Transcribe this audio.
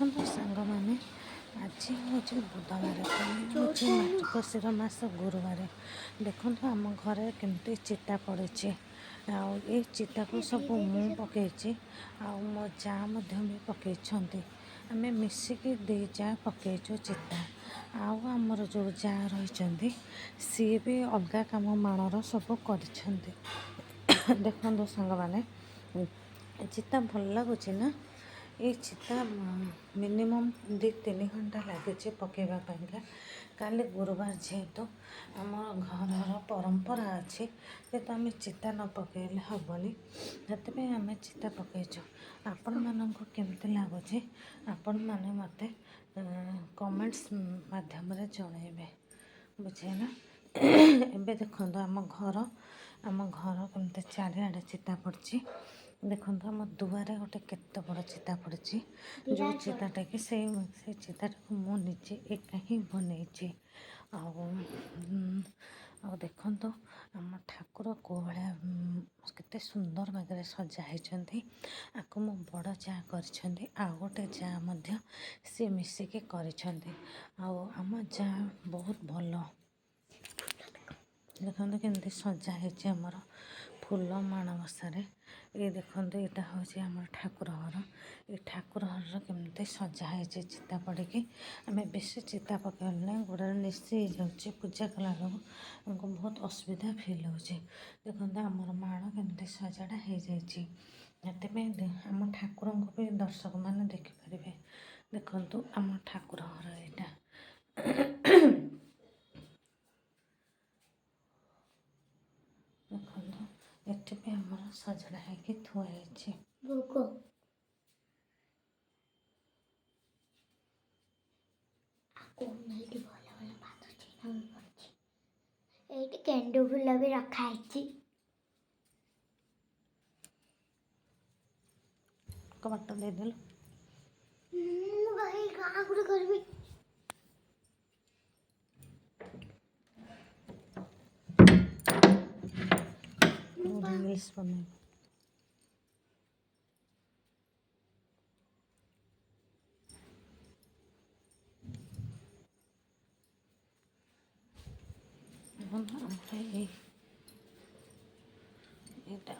ଦେଖନ୍ତୁ ସାଙ୍ଗମାନେ, ଆଜି ହେଉଛି ବୁଧବାର, କାଲି ହେଉଛି ମାର୍ଗଶିର ମାସ ଗୁରୁବାର। ଦେଖନ୍ତୁ ଆମ ଘରେ କେମିତି ଚିତା ପଡ଼ିଛି। ଆଉ ଏ ଚିତାକୁ ସବୁ ମୁଁ ପକାଇଛି, ଆଉ ମୋ ଯା ମଧ୍ୟ ବି ପକାଇଛନ୍ତି। ଆମେ ମିଶିକି ଦୁଇ ଯା ପକାଇଛୁ ଚିତା। ଆଉ ଆମର ଯେଉଁ ଯା ରହିଛନ୍ତି ସିଏ ବି ଅଲଗା କାମ ମାଣର ସବୁ କରିଛନ୍ତି। ଦେଖନ୍ତୁ ସାଙ୍ଗମାନେ, ଚିତା ଭଲ ଲାଗୁଛି ନା? ଏଇ ଚିତା ମିନିମମ୍ 2-3 ଘଣ୍ଟା ଲାଗିଛି ପକାଇବା ପାଇଁକା। କାଲି ଗୁରୁବାର ଯେହେତୁ ଆମର ଘରର ପରମ୍ପରା ଅଛି, ଯେହେତୁ ଆମେ ଚିତା ନ ପକାଇଲେ ହେବନି, ସେଥିପାଇଁ ଆମେ ଚିତା ପକାଇଛୁ। ଆପଣମାନଙ୍କୁ କେମିତି ଲାଗୁଛି ଆପଣମାନେ ମୋତେ କମେଣ୍ଟସ୍ ମାଧ୍ୟମରେ ଜଣାଇବେ, ବୁଝିହେଲା। ଏବେ ଦେଖନ୍ତୁ ଆମ ଘର କେମିତି ଚାରିଆଡ଼େ ଚିତା ପଡ଼ିଛି। ଦେଖନ୍ତୁ ଆମ ଦୁଆରେ ଗୋଟେ କେତେ ବଡ଼ ଚିତା ପଡ଼ିଛି। ଯେଉଁ ଚିତାଟା କି ସେଇ ଚିତାଟାକୁ ମୁଁ ନିଜେ ଏକା ହିଁ ବନେଇଛି। ଆଉ ଦେଖନ୍ତୁ ଆମ ଠାକୁର କେଉଁ ଭଳିଆ କେତେ ସୁନ୍ଦର ଭାବରେ ସଜା ହେଇଛନ୍ତି। ଆକୁ ମୋ ବଡ଼ ଯା କରିଛନ୍ତି, ଆଉ ଗୋଟେ ଯା ମଧ୍ୟ ସିଏ ମିଶିକି କରିଛନ୍ତି। ଆଉ ଆମ ଯା ବହୁତ ଭଲ। ଦେଖନ୍ତୁ କେମିତି ସଜା ହେଇଛି ଆମର ଫୁଲ ମାଣବସାରେ। ଏ ଦେଖନ୍ତୁ, ଏଇଟା ହେଉଛି ଆମର ଠାକୁର ଘର। ଏ ଠାକୁର ଘରର କେମିତି ସଜା ହେଇଛି ଚିତା ପଡ଼ିକି। ଆମେ ବେଶୀ ଚିତା ପକାଇଲେ ନାହିଁ, ଗୋଡ଼ରେ ନିଶି ହେଇଯାଉଛି। ପୂଜା କଲାବେଳକୁ ଆମକୁ ବହୁତ ଅସୁବିଧା ଫିଲ୍ ହେଉଛି। ଦେଖନ୍ତୁ ଆମର ମାଣ କେମିତି ସଜାଡ଼ା ହେଇଯାଇଛି। ସେଥିପାଇଁ ଆମ ଠାକୁରଙ୍କୁ ବି ଦର୍ଶକମାନେ ଦେଖିପାରିବେ। ଦେଖନ୍ତୁ ଆମ ଠାକୁର ଘର ଏଇଟା। ଦେଖନ୍ତୁ ଏଠି ବି ଆମର ସଜଡ଼ା ହେଇକି ଥୁଆ ହେଇଛି। ଏଇଠି ଗେଣ୍ଡୁ ଫୁଲ ବି ରଖା ହେଇଛି। କବାଟ ଦେଇଦେଲୁ। ମୁଁ ଭାଇ କାହା ଗୋଟେ କରିବି। ରିଲ୍ସ ବନେଇବୁ। ଏଇଟା